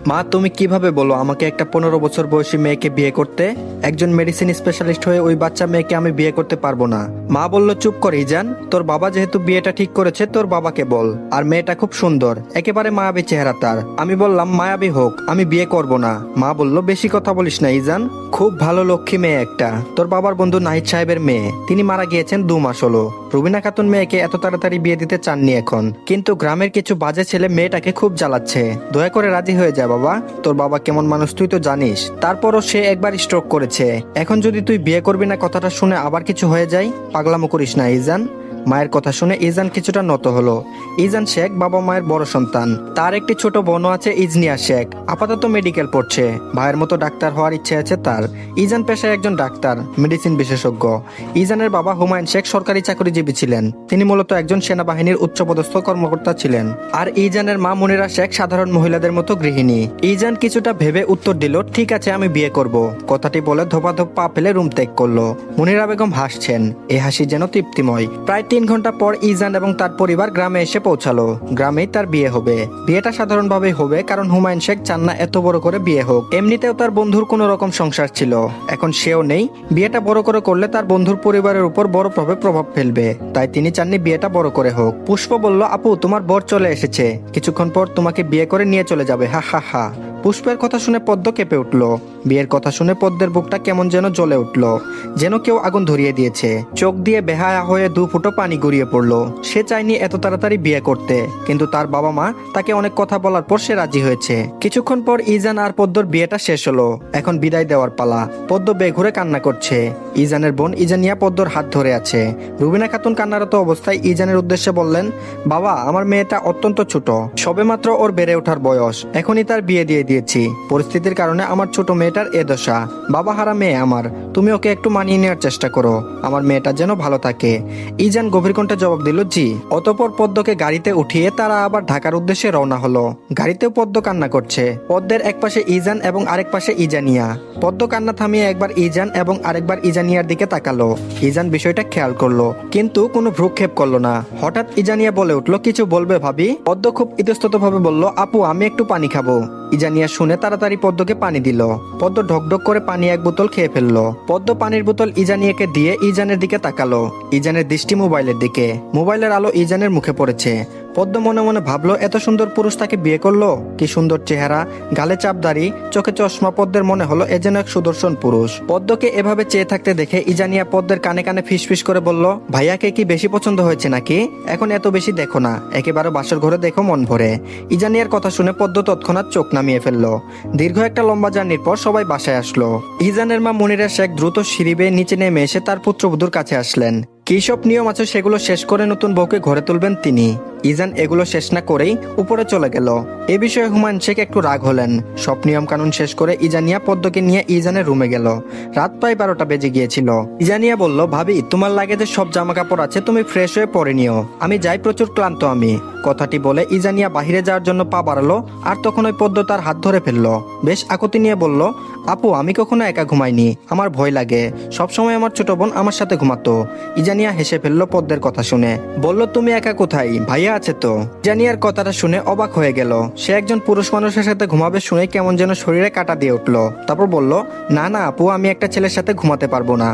মা তুমি কিভাবে বলো আমাকে একটা 15 বছর বয়সী মেয়েকে বিয়ে করতে? একজন মেডিসিন স্পেশালিস্ট হয়ে ওই বাচ্চা মেয়েকে আমি বিয়ে করতে পারবো না। মা বলল চুপ করে ইজান, তোর বাবা যেহেতু বিয়েটা ঠিক করেছে তোর বাবাকে বল। আর মেয়েটা খুব সুন্দর, একেবারে মায়াবী চেহারা তার। আমি বললাম মায়াবী হোক, আমি বিয়ে করব না। মা বলল বেশি কথা বলিস না ইজান, খুব ভালো লক্ষ্মী মেয়ে একটা, তোর বাবার বন্ধু নাহিদ সাহেবের মেয়ে, তিনি মারা গিয়েছেন 2 মাস হলো। রুবিনা খাতুন মেয়েকে এত তাড়াতাড়ি বিয়ে দিতে চাননি এখন, কিন্তু গ্রামের কিছু বাজে ছেলে মেয়েটাকে খুব জ্বালাচ্ছে। দয়া করে রাজি হয়ে যা বাবা, তোর বাবা কেমন মানুষ তুই তো জানিস। তারপরও সে একবার স্ট্রোক করেছে, এখন যদি তুই বিয়ে করবি না কথাটা শুনে আবার কিছু হয়ে যায়, পাগলামো করিস না ইজান। মায়ের কথা শুনে ইজান কিছুটা নত হলো। ইজান শেখ বাবা মায়ের বড় সন্তান, তার একটি ছোট বোনও আছে ইজনিয়া শেখ, আপাতত মেডিকেল পড়ছে। ভাইয়ের মতো ডাক্তার হওয়ার ইচ্ছে আছে তার। ইজান পেশায় একজন ডাক্তার, মেডিসিন বিশেষজ্ঞ। ইজানের বাবা হুমায়ুন শেখ সরকারি চাকরিজীবী ছিলেন, তিনি মূলত একজন সেনাবাহিনীর উচ্চপদস্থ কর্মকর্তা ছিলেন। আর ইজানের মা মনিরা শেখ সাধারণ মহিলাদের মতো গৃহিণী। ইজান কিছুটা ভেবে উত্তর দিল ঠিক আছে আমি বিয়ে করব। কথাটি বলে ধোপাধোপ পা ফেলে রুম ত্যাগ করলো। মনিরা বেগম হাসছেন, এই হাসি যেন তৃপ্তিময়। প্রায় 3 ঘন্টা পর ইজান এবং তার পরিবার গ্রামে এসে পৌঁছালো। গ্রামেই তার বিয়ে হবে। বিয়েটা সাধারণভাবে হবে, কারণ হুমায়ুন শেখ চান না এত বড় করে বিয়ে হোক। এমনিতেও তার বন্ধুর কোনো রকম সংসার ছিল, এখন সেও নেই। বিয়েটা বড় করে করলে তার বন্ধুর পরিবারের উপর বড় প্রভাব ফেলবে, তাই তিনি চাননি বিয়েটা বড় করে হোক। পুষ্প বলল আপু তোমার বর চলে এসেছে, কিছুক্ষণ পর তোমাকে বিয়ে করে নিয়ে চলে যাবে, হা হা হা। পুষ্পের কথা শুনে পদ্ম কেঁপে উঠল। বিয়ের কথা শুনে পদ্মের বুকটা কেমন যেন জ্বলে উঠল, যেন কেউ আগুন ধরিয়ে দিয়েছে। চোখ দিয়ে বেহায়া হয়ে 2 ফুটো পানি গড়িয়ে পড়লো। সে চায়নি এত তাড়াতাড়ি বিয়ে করতে, কিন্তু তার বাবা মা তাকে অনেক কথা বলার পর সে রাজি হয়েছে। কিছুক্ষণ পর ইজান আর পদ্মর বিয়েটা শেষ হলো। এখন বিদায় দেওয়ার পালা। পদ্ম বেঘুরে কান্না করছে। ইজানের বোন ইজানিয়া পদ্মর হাত ধরে আছে। রুবিনা খাতুন কান্নারত অবস্থায় ইজানের উদ্দেশ্যে বললেন, বাবা আমার মেয়েটা অত্যন্ত ছোট, সবেমাত্র ওর বেড়ে ওঠার বয়স, এখনই তার বিয়ে দিয়ে দিয়েছি। পরিস্থিতির কারণে আমার ছোট মেয়েটার এ দশা। বাবা হারা মেয়ে আমার, তুমি ওকে একটু মানিয়ে নেওয়ার চেষ্টা করো, আমার মেয়েটা যেন ভালো থাকে। ইজান গভীর কণ্ঠে জবাব দিল জি। অতঃপর পদ্মকে গাড়িতে উঠিয়ে তারা আবার ঢাকার উদ্দেশ্যে রওনা হলো। গাড়িতেও পদ্ম কান্না করছে। পদ্মের এক পাশে ইজান এবং আরেক পাশে ইজানিয়া। পদ্ম কান্না থামিয়ে একবার ইজান এবং আরেকবার ইজানিয়ার দিকে তাকালো। ইজান বিষয়টা খেয়াল করলো, কিন্তু কোনো ভ্রুক্ষেপ করলো না। হঠাৎ ইজানিয়া বলে উঠলো, কিছু বলবে ভাবি? পদ্ম খুব ইতস্তত ভাবে বলল, আপু আমি একটু পানি খাবো। ইজানিয়া শুনে তাড়াতাড়ি পদ্মকে পানি দিল। পদ্ম ঢকঢক করে পানি 1 বোতল খেয়ে ফেললো। পদ্ম পানির বোতল ইজানিয়াকে দিয়ে ইজানের দিকে তাকালো। ইজানের দৃষ্টি মোবাইলের দিকে। মোবাইলের আলো ইজানের মুখে পড়েছে। পদ্ম মনে মনে ভাবলো, এত সুন্দর পুরুষ তাকে বিয়ে করলো, কি সুন্দর চেহারা, গালে চাপদাড়ি, চোখে চশমা। পদ্মের মনে হলো এ যেন এক সুদর্শন পুরুষ। পদ্মকে এভাবে চেয়ে থাকতে দেখে ইজানিয়া পদ্মের কানে কানে ফিসফিস করে বলল, ভাইয়াকে কি বেশি পছন্দ হয়েছে নাকি? এখন এত বেশি দেখো না, একেবারে বাসর ঘরে দেখো মন ভরে। ইজানিয়ার কথা শুনে পদ্ম তৎক্ষণাৎ চোখ নামিয়ে ফেললো। দীর্ঘ একটা লম্বা জার্নির পর সবাই বাসায় আসলো। ইজানের মা মনিরা শেখ দ্রুত সিঁড়ি বেয়ে নিচে নেমে এসে তার পুত্রবধূর কাছে আসলেন। কি সব নিয়ম আছে সেগুলো শেষ করে নতুন বউকে ঘরে তুলবেন তিনি। ইজান এগুলো শেষ না করেই উপরে চলে গেল। এ বিষয়ে হুমায়ুন শেখ একটু রাগ হলেন। সব নিয়ম কানুন শেষ করে ইজানিয়া পদ্মকে নিয়ে ইজানের রুমে গেল। রাত প্রায় 12টা বেজে গিয়েছিল। ইজানিয়া বলল, ভাবি তোমার লাগেজে সব জামা কাপড় আছে, তুমি ফ্রেশ হয়ে পরে নিও, আমি যাই, প্রচুর ক্লান্ত আমি। কথাটি বলে ইজানিয়া বাহিরে যাওয়ার জন্য পা বাড়ালো, আর তখন ওই পদ্ম তার হাত ধরে ফেললো। বেশ আকুতি নিয়ে বলল, আপু আমি কখনো একা ঘুমাইনি, আমার ভয় লাগে, সবসময় আমার ছোট বোন আমার সাথে ঘুমাতো। ইজানিয়া হেসে ফেললো পদ্মের কথা শুনে, বলল তুমি একা কোথায়, ভাইয়া আছে তো। ইজানিয়ার কথাটা শুনে অবাক হয়ে গেল। সে একজন পুরুষ মানুষের সাথে ঘুমাবে শুনে কেমন যেন শরীরে কাঁটা দিয়ে উঠলো। তারপর বলল, না না আপু, আমি একটা ছেলের সাথে ঘুমাতে পারবো না।